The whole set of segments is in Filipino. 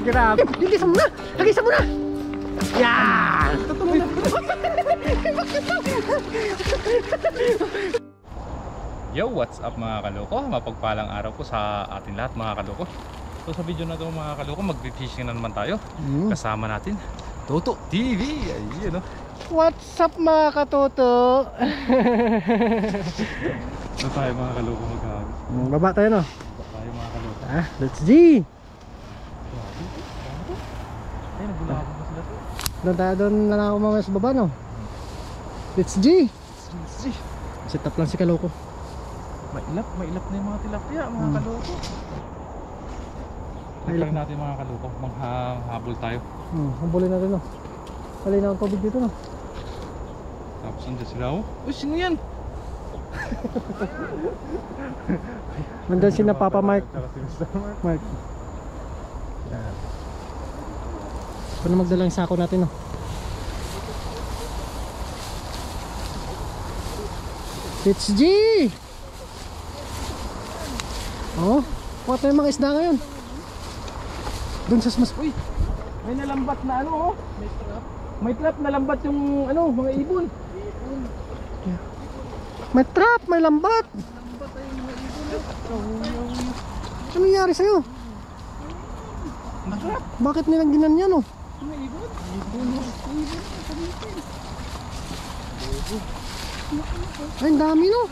Grabe. Hagisa mo na. Hagisa mo na. Yan. Yo, what's up mga kaloko? Mapagpalang araw po sa atin lahat mga kaloko. So sa video na ito mga kaloko, mag-fishing na naman tayo. Kasama natin Toto TV. Ayun, no? What's up mga katoto? So tayo mga kaloko maghahagis. Baba tayo, no? Baba tayo mga kaloko. Ah, let's G. Ay, nagbulabog pa sila to. Doon tayo, doon na lang ako mamaya sa baba, no? Let's G. Let's see. Set up lang si Kaloko. Mailap na yung mga tilapia mga kaloko. Try natin mga kaloko, manghabol tayo. Hambulin natin, no? Kalina ang tubig dito, no? Tapos andyan sila, oh. Uy, sino yan? Nandun si na Papa Mark. Mark. Paano magdala yung sako natin, no? It's G! Oh, kuha tayo mga isda ngayon. Doon sa mas... Uy! May nalambat na ano, oh. May trap na lambat yung ano, mga ibon. May trap, may lambat. Ano nangyari sa'yo? Bakit nilang ginanyan, oh? Ay, ang dami, no?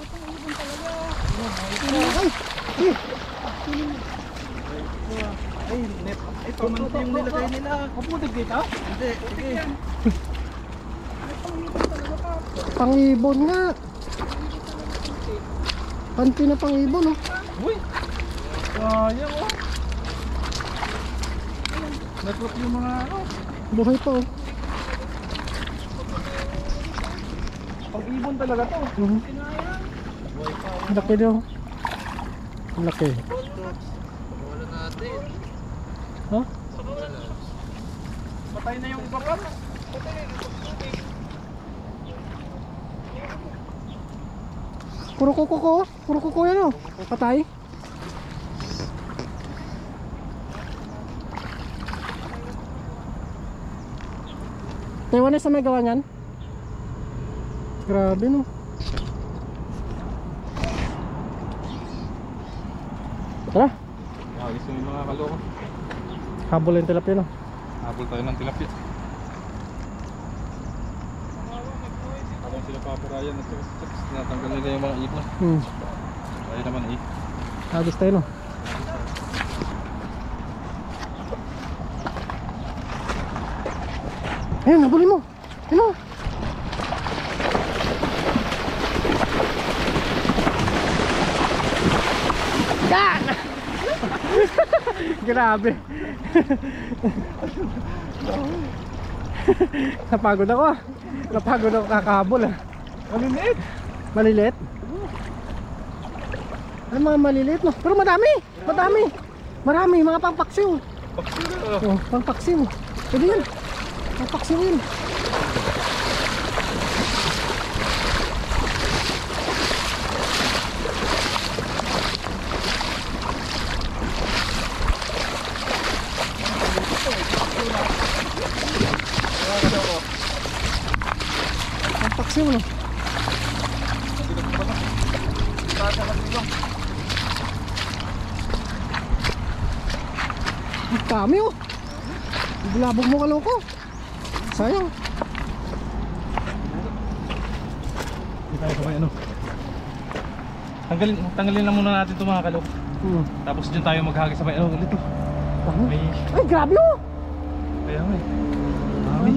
Ay, pamanti yung nilagay nila. Kapudag dito? Hindi, sige. Pang-ibon nga. Panty na pang-ibon, oh. Uy! Sayang, oh. Natrap yung mga ano. Buhay pa, oh. Pag-ibon talaga to. Ang laki daw. Ang laki. Wala natin. Huh? Patay na yung iba pa. Puro kuko, puro kuko yan, oh. Patay. Taiwanese na may gawa niyan? Grabe, no? Tara, Gusto yung mga kaloko. habol yung tilapia, no? Habol tayo ng tilapia. Habang sila paparayan at natanggal nila yung mga ipon. Tayo naman Hagis tayo, no? Ayun, habulin mo. Ayun, oh. Yan! Grabe. Napagod ako, ah. Napagod ako kakahabol, ah. Maliliit! Maliliit? Ay, mga maliliit, no? Pero madami! Madami! Marami, mga pangpaksiw. Oh, pangpaksiw. Pwede yun. Pangpaksiw yun. Pangpaksiw, no? Ang dami, oh. Bulabog mo, Kaloko. Sayang. Hindi tayo kamay ano. Tanggalin lang muna natin ito mga kaloko. Tapos dyan tayo maghagis sa may ano ulit. May... Ay, grabe, oh. Kaya nga Dami.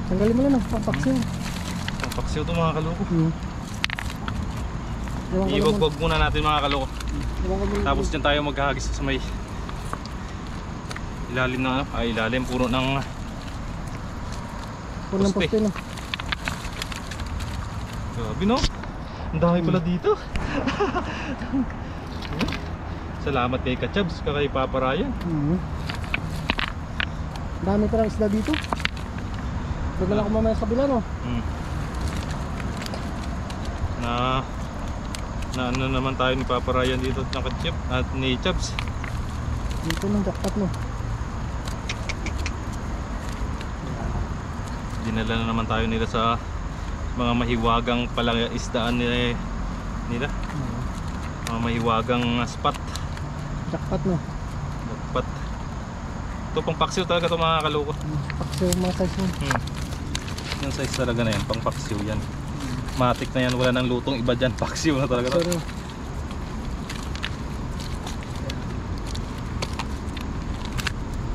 Tanggalin mo lang, oh. Pampaksiw. Paksiw ito mga kaloko. Ewan ko lang Iwagbag muna natin mga kaloko. Ewan ko lang. Tapos dyan tayo maghagis sa may ilalim na ano. Ay ilalim puro ng Puro ng poste, no? grabe, no? Ang dami pala dito. Salamat kay Kachabs, kay Papa Ryan. Dami palang isda dito. Doon na lang ako mamaya sa kabila, no? Na Na ano naman tayo ni Papa Ryan dito ng Chip at ni Chubbs. Dito ng jackpot mo. Dinala na naman tayo nila sa mga mahiwagang isdaan nila. Mga mahiwagang spot. Jackpot mo. Dapat. Ito pang paksiw talaga ito mga kaloko. Paksiw yung mga size mo. Yung size talaga na yan, pang paksiw yan. Matik na yan, wala nang lutong iba dyan. Paksiw na talaga to.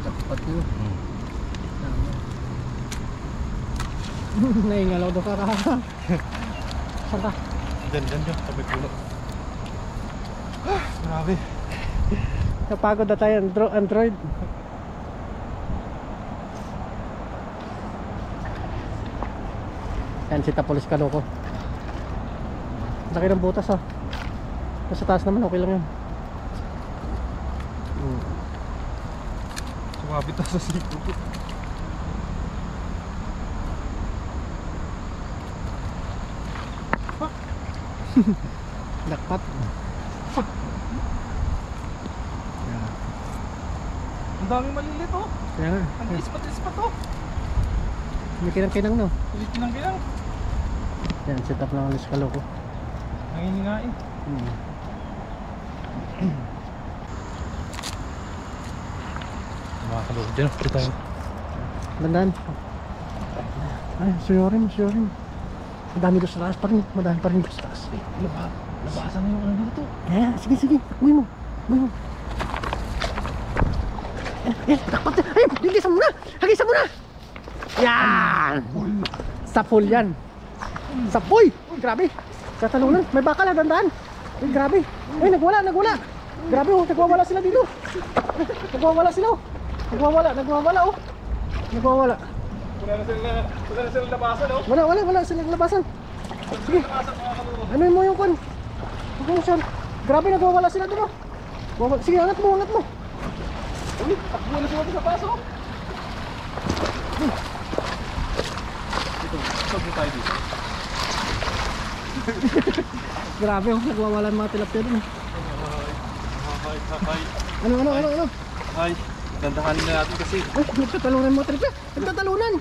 Jackpot mo. Naingalaw doon ka ka. Saan ka? Dyan, sabi puno. Grabe. Napagod na tayo, Android. Yan si Tapolis Kaloko. Laki ng butas ah. Nasa taas naman, okay lang yan. Sumabit na sa siko. Jackpot. Ang daming malilit oh. Kaya nga. Ang ispat-ispat oh. May kinang-kinang no. Ulit kinang. Yan, set up ng Alis Kaloko. Nangihingain. Mga kaloko dyan. Ito tayo. Dandan. Ay, suyorin. Madami doon sa taas pa rin. Madami pa rin doon sa taas. Labasan na yung ano dito. Kaya, sige. Buhay mo. Dapat. Ay, hagisan mo na. Yan. Sa pool yan. Sa pool. Grabe. Sa talunan. May bakal ha, dandan. Ay, grabe. Ay, nagwala. Grabe oh, nagwawala sila dito. Nagwawala oh. Nagwawala. Wala na sila labasan oh. Wala silang labasan. Sige. Ano mo yung kon? Grabe, nagwawala sila dito. Sige, angat mo. Uy, takbo na sila sa paso. Dito, saan tayo dito? Grabe oh, nagwawala mga tilapia dun. Hi. Ano? Hi. Dandahanin na natin kasi. Ay, nagtatalunan mo tilapia. Nagtatalunan.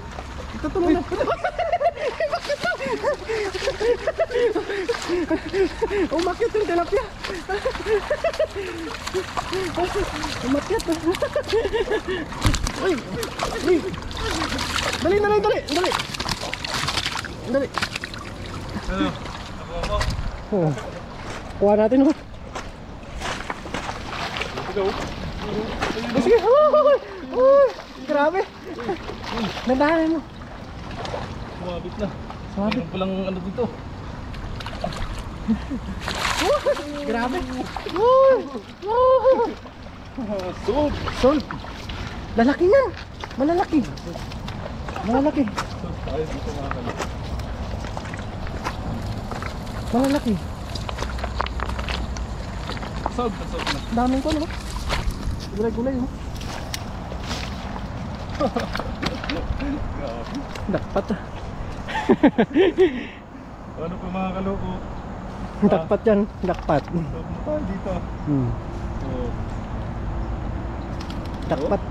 Umakyat yung tilapia. Umakyat. Ay. Dali. Ano? Oh. Kuha natin oh. Sige. Grabe. Nandahan mo. Sumabit na. Sumabit. Mayroon palang ano dito. Grabe. Sold. Lalaki yan. Malalaki. Tayo dito mga kaloko. Malalaki. Sold na. Daming ko, no? Gulay oh. Dakpat. Ano pa mga kaloko? Dakpat yan. Dakpat. Tayo dito. Oh. Dakpat.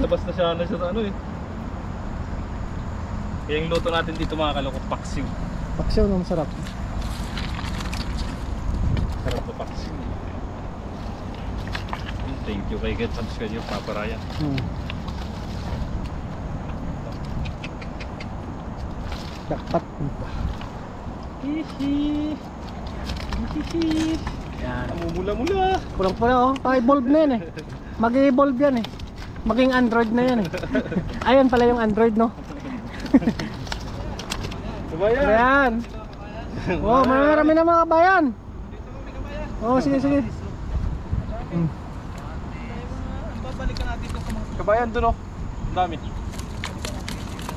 Labas na siya sa ano eh. Kaya yung luto natin dito mga kaloko, paksiw. Paksiw na masarap. Sarap na paksiw. Thank you kay Get Subscribe yung Papa Ryan. Dakpat. Hihi. Yan. Namumula-mula. Pulang-pula oh. Pa-evolve na yan eh. Mag-evolve yan eh. Maging Android na yan eh. Ayan pala yung Android no. Kabayan. Ayan. Oh, marami na mga kabayan. Oh, sige. Babalikan natin ito sa mga Kabayan doon oh. Ang dami.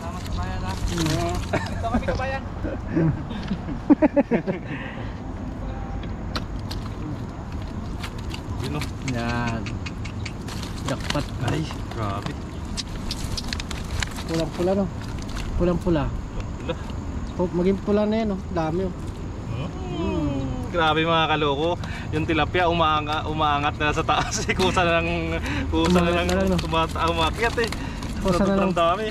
kasama kabayan ha. Ito kami kabayan. Yun oh. Yan. Dakpat. Ay, grabe. Pulang-pula no. Pulang-pula. Wala. Oh, maging pula na yan oh. Dami oh. Hmm. Grabe mga kaloko. Yung tilapia umaangat na sa taas. Kusa na lang Umaangat na lang, no? umakyat eh. Kusa na lang. Sobrang dami.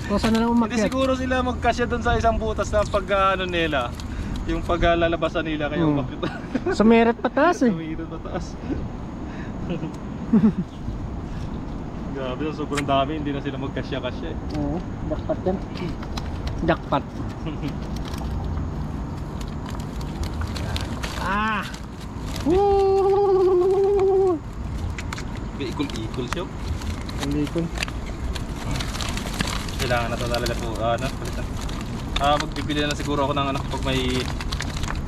Kusa na lang Hindi umakyat. siguro sila magkasya doon sa isang butas na pag ano nila. Yung paglalabasan nila kaya umakyat. Sumirit pataas eh. Sumirit pataas. Grabe, sobrang dami. Hindi na sila magkasya-kasya eh. Oo, jackpot yan. Jackpot. Ah! Woo! Ikul-ikul siya. Hindi ko. Kailangan na to talaga to, palitan. Magbibili na siguro ako ng pag may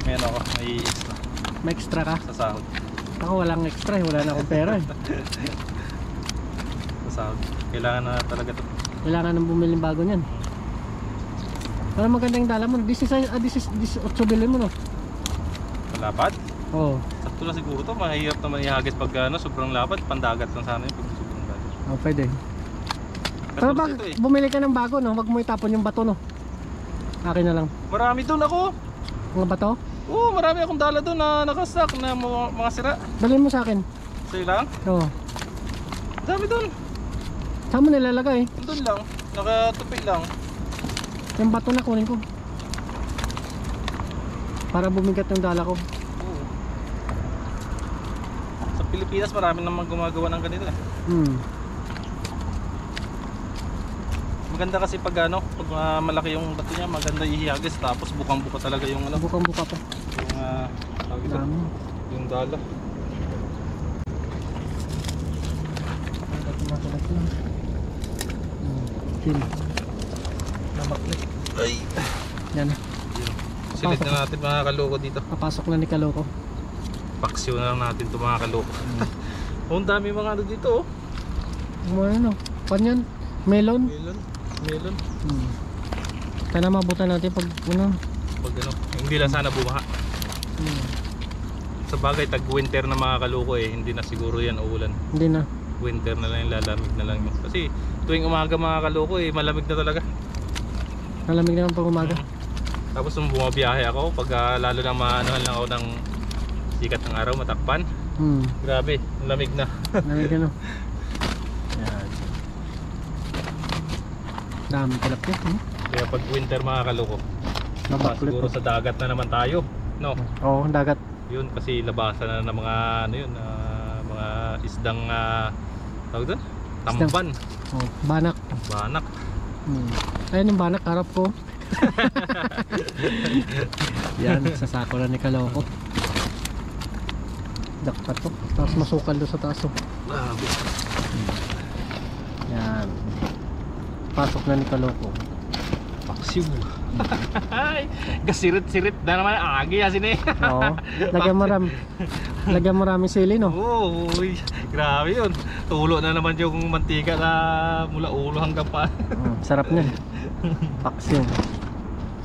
ano ako, may extra May extra ka? sa sahod. Ako walang extra eh. Wala na akong pera eh. Sa sahod. Kailangan na talaga to. Kailangan nang bumili ng bago niyan. Pero magandang dala mo. This is 8 bilhin mo no? Malapad? Oo. Sakto na siguro to. Mahirap naman ihagis pag sobrang lapad. Pandagat lang sana yun pag sobrang lapad. Oh, pwede. Pero pag Ito eh. bumili ka ng bago no, wag mo itapon yung bato no. Akin na lang. Marami doon ako. Mga bato? Oo, marami akong dala doon na nakastock na mga sira. Dalhin mo sa akin. Sa'yo lang? Oo. Dami doon. Saan mo nilalagay? Doon lang. Nakatupi lang. Yung bato na kunin ko. Para bumigat yung dala ko. Oo. Sa Pilipinas marami namang gumagawa ng ganito eh. Maganda kasi pag pag malaki yung bato niya, maganda ihihagis tapos bukang-buka talaga yung Bukang-buka pa. yung tawag ito, Dami. yung dala. Chill. Namaklik. Ay. Yan. Silid na natin mga kaloko dito. Papasok na ni Kaloko. Paksiw na lang natin ito mga kaloko. Oh, ang dami mga ano dito oh. Ano? Pan yan? Melon? Melon. Sana mabutan natin pag Pag hindi lang sana bumaha. Sa bagay tag winter na mga kaloko eh, hindi na siguro yan uulan. Hindi na. Winter na lang, lalamig na lang yun. Kasi tuwing umaga mga kaloko eh, malamig na talaga. Malamig naman pag umaga. Tapos nung bumabiyahe ako, pag lalo lang maanohan lang ako ng sikat ng araw, matakpan. Grabe, lamig na. Malamig na no. Yan. Dami tilapia. Kaya pag winter mga kaloko, Nabaklit siguro po. sa dagat na naman tayo. No? Oo, dagat. Yun kasi labasan na ng mga ano yun, mga isdang tawag doon? Tamban, Oh, banak. banak. Ayun yung banak, harap ko. Yan, sasako na ni Kaloko. Jackpot to. Tapos masukal doon sa taas oh. Grabe. Yan. Pasok na ni Kaloko. Paksiw. Ay, gasirit-sirit na naman agi asin eh. Oo. Lagyan marami sili no. Oo, uy, grabe yun. Tulo na naman yung mantika na mula ulo hanggang pa. Sarap niyan. Paksiw.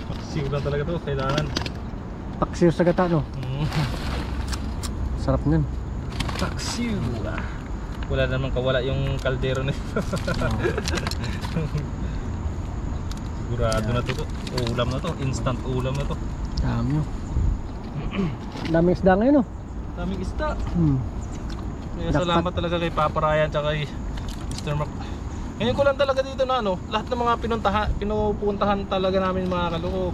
Paksiw lang talaga to, kailangan. Paksiw sa gata no. Sarap niyan. Paksiw. Wala naman kawala yung kaldero nito. Sigurado na to. Ulam na to, instant ulam na to. Dami oh. Daming isda ngayon oh. Daming isda. Kaya Dapat. salamat talaga kay Papa Ryan tsaka kay Mr. Mac. Ngayon ko lang talaga dito na lahat ng mga pinupuntahan talaga namin mga kaloko.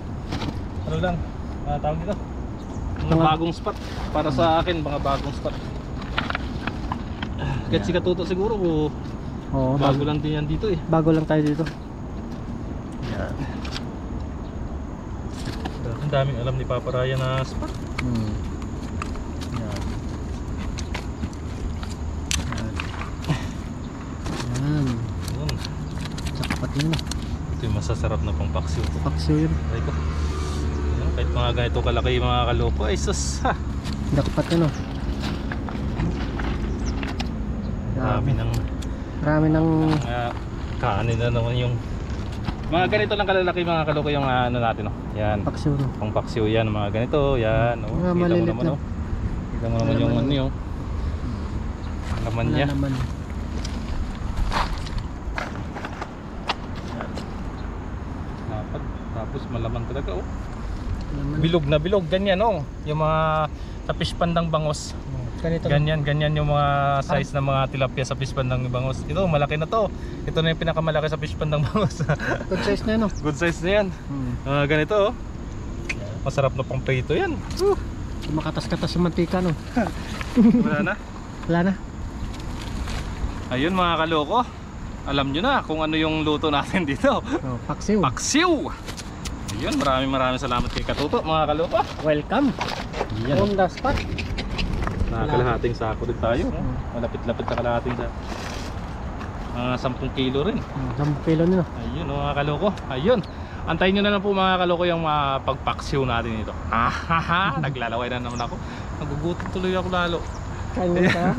Ano lang, tawag dito? Mga bagong spot para sa akin, mga bagong spot. Kahit si Katuto siguro Oo, bago lang din yan dito eh. Bago lang tayo dito. Yan. Ang daming alam ni Papa Ryan na spot. Yan. Yan. Yun. Jackpot yun. Ito yung masasarap na pang paksiw. Paksiw yun. Ay ko. Yan, kahit mga ganito kalaki mga kaloko ay sus ha. Jackpot yun oh. Marami ng kanin na naman yung mga ganito lang kalalaki mga kaloko yung ano natin yan. paksiw no. Pang paksiw yan mga ganito yan Mga kita mo malilit naman na. kita mo naman yung ano yung laman Wala niya. naman. Dapat tapos malaman talaga oh. Bilog na bilog, ganyan oh. Yung mga sa fish pandang bangos. Ganito. Ganyan yung mga size ng mga tilapia sa fish pandang bangos. Ito, malaki na to. Ito na yung pinakamalaki sa fish pandang bangos. Good size na yan, no? Good size na yan. Ganito oh. Masarap na pang prito yan. Makatas-katas yung mantika, no? Wala na. Wala na. Ayun mga kaloko. Alam nyo na kung ano yung luto natin dito. Oh, paksiw. Paksiw! Ayun, maraming salamat kay Katuto mga kaloko. Welcome. Yan. On the spot. Nakakalahating sako din tayo. Malapit-lapit na kalahating sa 10 kilo rin. 10 kilo nyo. Ayun mga kaloko. Ayun. Antayin nyo na lang po mga kaloko yung mga pagpaksiw natin ito. Naglalaway na naman ako. Nagugutom tuloy ako lalo. Kain mo ka.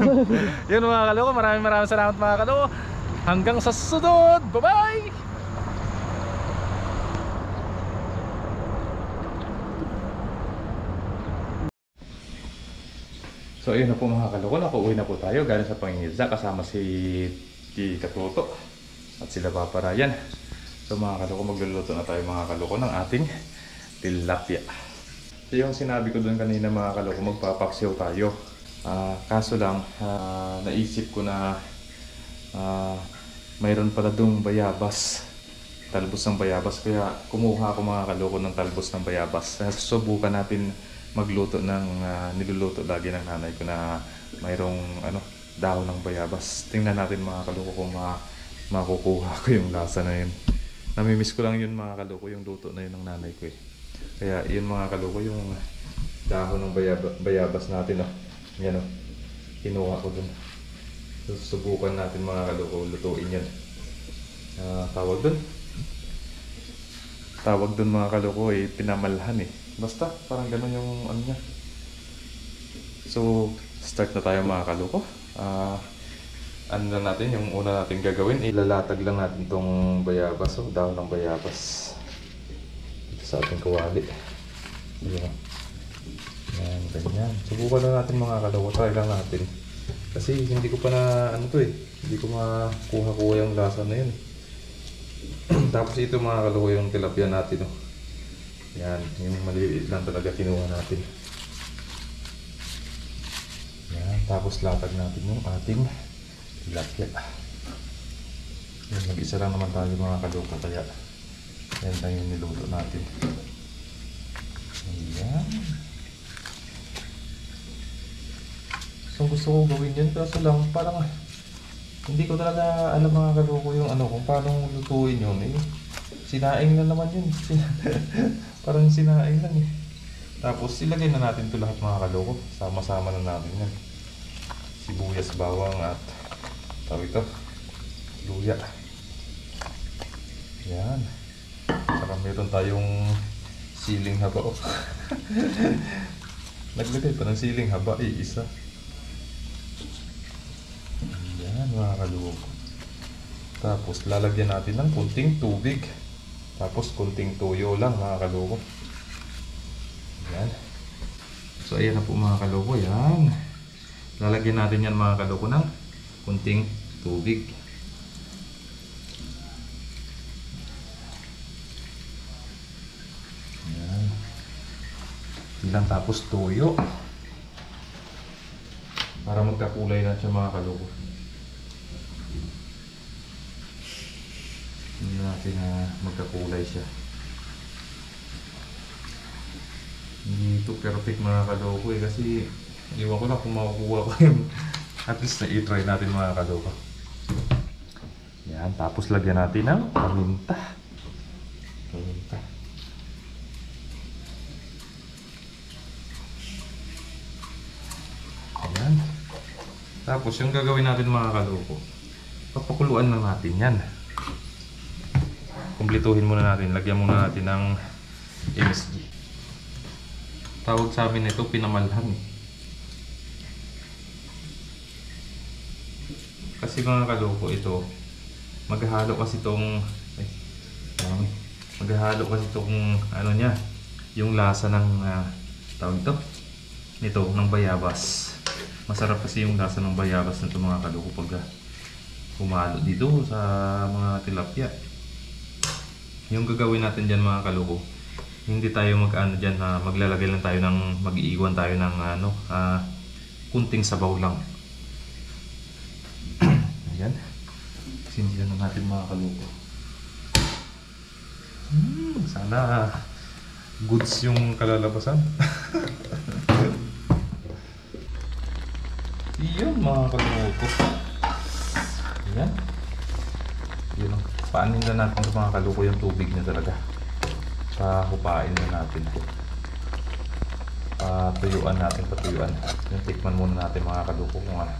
Yun mga kaloko. Maraming salamat mga kaloko. Hanggang sa susunod. Bye-bye! So ayun na po mga kaloko, nakauwi na po tayo galing sa pangingisda kasama si Katuto at sila Papa Ryan. So mga kaloko, magluluto na tayo mga kaloko ng ating tilapia. So yung sinabi ko doon kanina mga kaloko, magpapaksiw tayo. Kaso lang, naisip ko na mayroon pala doong bayabas, talbos ng bayabas, kaya kumuha ako mga kaloko ng talbos ng bayabas. Susubukan natin magluto ng niluluto lagi ng nanay ko na mayroong dahon ng bayabas. Tingnan natin mga kaloko kung makukuha ko yung lasa na yun. Namimiss ko lang yun mga kaloko, yung luto na yun ng nanay ko eh. Kaya yun mga kaloko, yung dahon ng bayabas natin yan kinuha ko dun. Susubukan natin mga kaloko, lutuin yan. Tawag dun mga kaloko eh, pinamalhan eh. Basta, parang gano'n yung niya. So, start na tayo mga kaloko. Ano lang natin, yung una natin gagawin, ilalatag lang natin itong bayabas, dahon ng bayabas dito sa ating kawali. Yan. Yan, ganyan. Subukan na natin mga kaloko, try lang natin. Kasi hindi ko pa na, hindi ko makuha yung lasa na yun. Tapos ito mga kaloko, yung tilapia natin, Yan, yung maliliit lang talaga kinuha natin. Yan, tapos latag natin yung ating tilapia. Yan, mag-isa lang naman tayo mga kaloko, kaya yan lang yung niluto natin. Ayan. So gusto ko gawin yan, kaso lang parang hindi ko talaga alam mga kaloko yung kung paano lutuin yun eh. Sinaing na naman yun. Parang sinaing lang eh. Tapos ilagay na natin ito lahat mga kaloko. Sama-sama na natin yan. Sibuyas, bawang at luya. Yan. Saka meron tayong siling haba. Naglagay pa ng siling haba, isa. Yan mga kaloko. Tapos lalagyan natin ng kunting tubig. Tapos kunting toyo lang mga kaloko. Yan. So ayan na po mga kaloko. Yan. Lalagyan natin yan mga kaloko ng kunting tubig. Yan. Ilang tapos toyo. Para magkakulay na siya mga kaloko. Hindi natin na magkakulay siya. Hindi ito perfect mga kaloko eh, kasi iwan ko lang kung makukuha ko yung at least na i-try natin mga kaloko. Yan, tapos lagyan natin ng paminta. Ayan. Tapos yung gagawin natin mga kaloko, papakuluan lang natin yan. Kumplituhin muna natin, lagyan muna natin ng MSG. Tawag sa amin ito pinamalhan. Kasi mga kaloko ito, maghahalo kasi itong yung lasa ng tawag ito nito ng bayabas. Masarap kasi yung lasa ng bayabas nito mga kaloko pag humalo dito sa mga tilapia. Yung gagawin natin dyan mga kaloko, Hindi tayo mag-ano dyan, maglalagay lang tayo ng, mag-iiwan tayo ng kunting sabaw lang. Ayan. Sindihan na natin mga kaluko. Sana goods yung kalalabasan. Iyon mga kaluko. Ayan. Yun lang. Paanin na natin ito mga kaluko yung tubig niya talaga. Pahupain na natin. Patuyuan natin, patuyuan. Yung tikman muna natin mga kaluko kung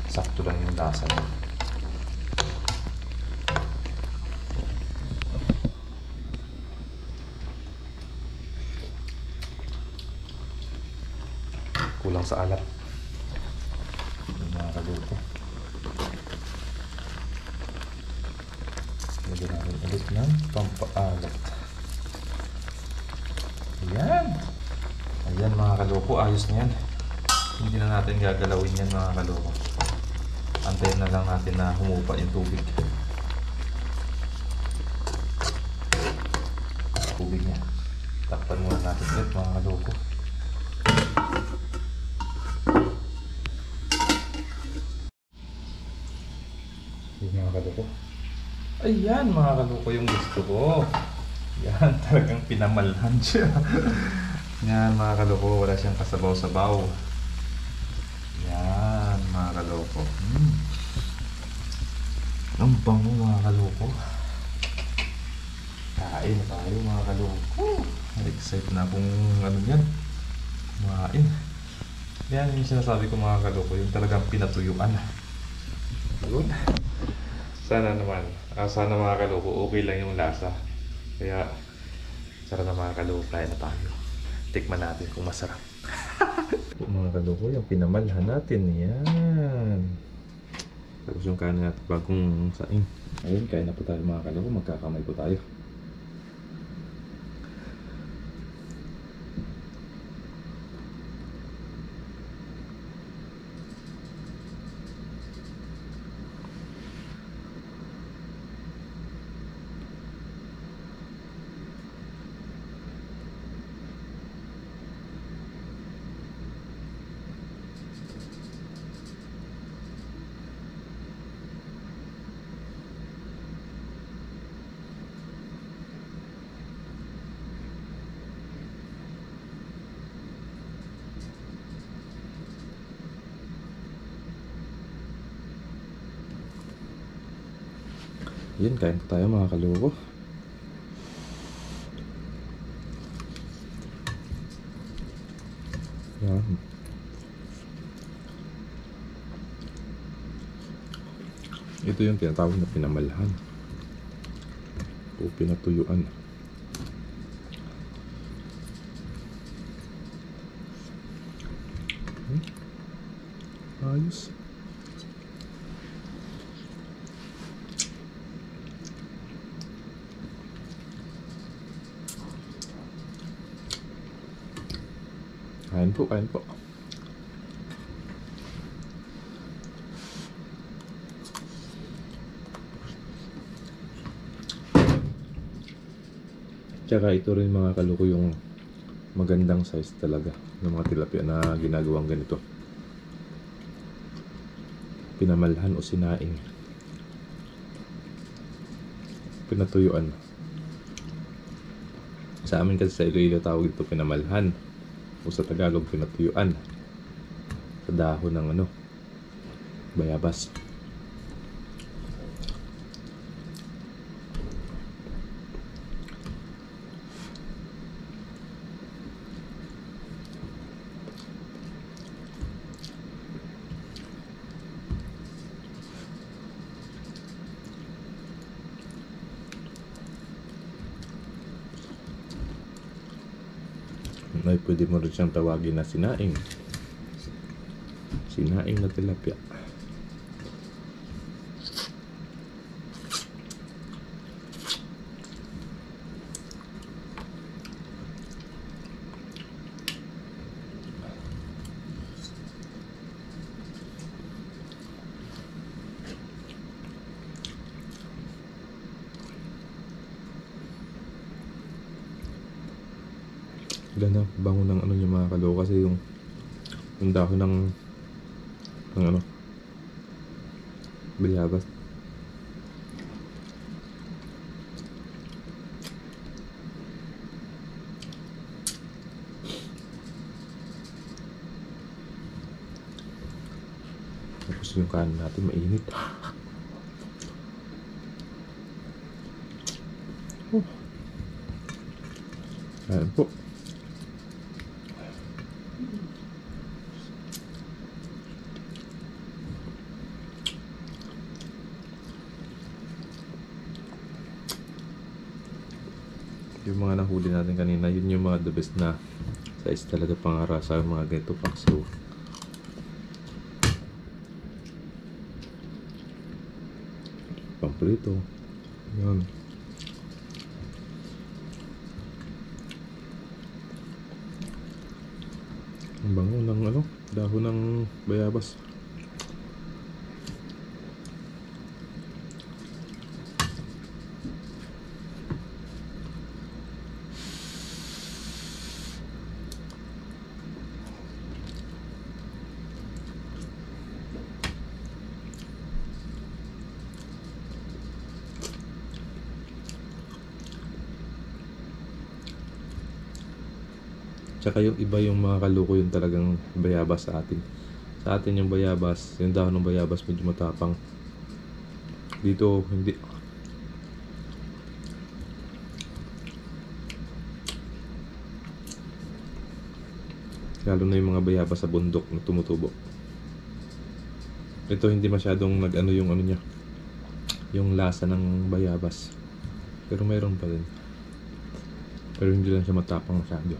sakto lang yung lasa niya. Kulang sa alat. Yung mga kaluko. Lagyan natin ulit ng pampaalat. Ayan. Ayan mga kaloko, ayos na yan. Hindi na natin gagalawin yan mga kaloko. Antayin na lang natin na humupa yung tubig. Tubig niya. Takpan muna natin ulit mga kaloko. Ayan mga kaloko. Ayan mga kaloko yung gusto ko. Yan, talagang pinamalhan siya. Yan mga kaloko, wala siyang kasabaw-sabaw. Yan mga kaloko. Ang bango mga kaloko. Kain tayo mga kaloko. Excited na akong ano yan. Kumain. Yan yung sinasabi ko mga kaloko, yung talagang pinatuyuan. Yun. Sana naman, sana mga kaloko, okay lang yung lasa. Kaya, sarap na mga kaloko, kaya na tayo. Tikman natin kung masarap. Mga kaloko, yung pinamalhan natin, yan. Tapos yung kanin natin bagong saing. Ayun, kaya na po tayo mga kaloko, magkakamay po tayo. Yan, kain po tayo mga kaloko. Yan. Ito yung tinatawag na pinamalhan o pinatuyuan. Ayos. Kain po, kain po. Tsaka ito rin mga kaloko yung magandang size talaga ng mga tilapia na ginagawang ganito. Pinamalhan o sinaing. Pinatuyuan. Sa amin kasi sa Iloilo tawag ito pinamalhan. O sa Tagalog pinatuyuan. Sa dahon ng bayabas. Ay, pwede mo rin siyang tawagin na sinaing. Sinaing na tilapia. Ganda, bango ng ano niya mga kaloko kasi yung dahon ng ano, bayabas. Tapos yung kanin natin mainit. Ayan po. Yung mga nahuli natin kanina, yun yung mga the best na size talaga pangara sa mga ganito pakso. Pamprito. Yan. Ang bango ng ano, dahon ng bayabas. Tsaka yung iba yung mga kaloko yung talagang bayabas sa atin. Sa atin yung bayabas, yung dahon ng bayabas medyo matapang. Dito hindi. Lalo na yung mga bayabas sa bundok na tumutubo. Ito hindi masyadong nag-ano yung ano niya. Yung lasa ng bayabas. Pero mayroon pa din. Pero hindi lang siya matapang masyado.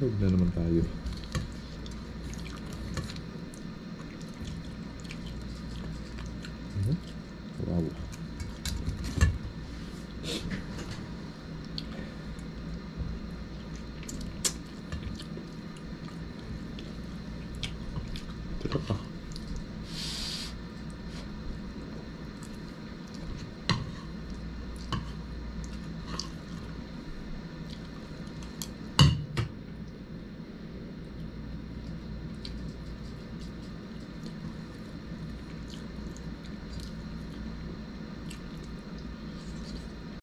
Huwag na naman tayo.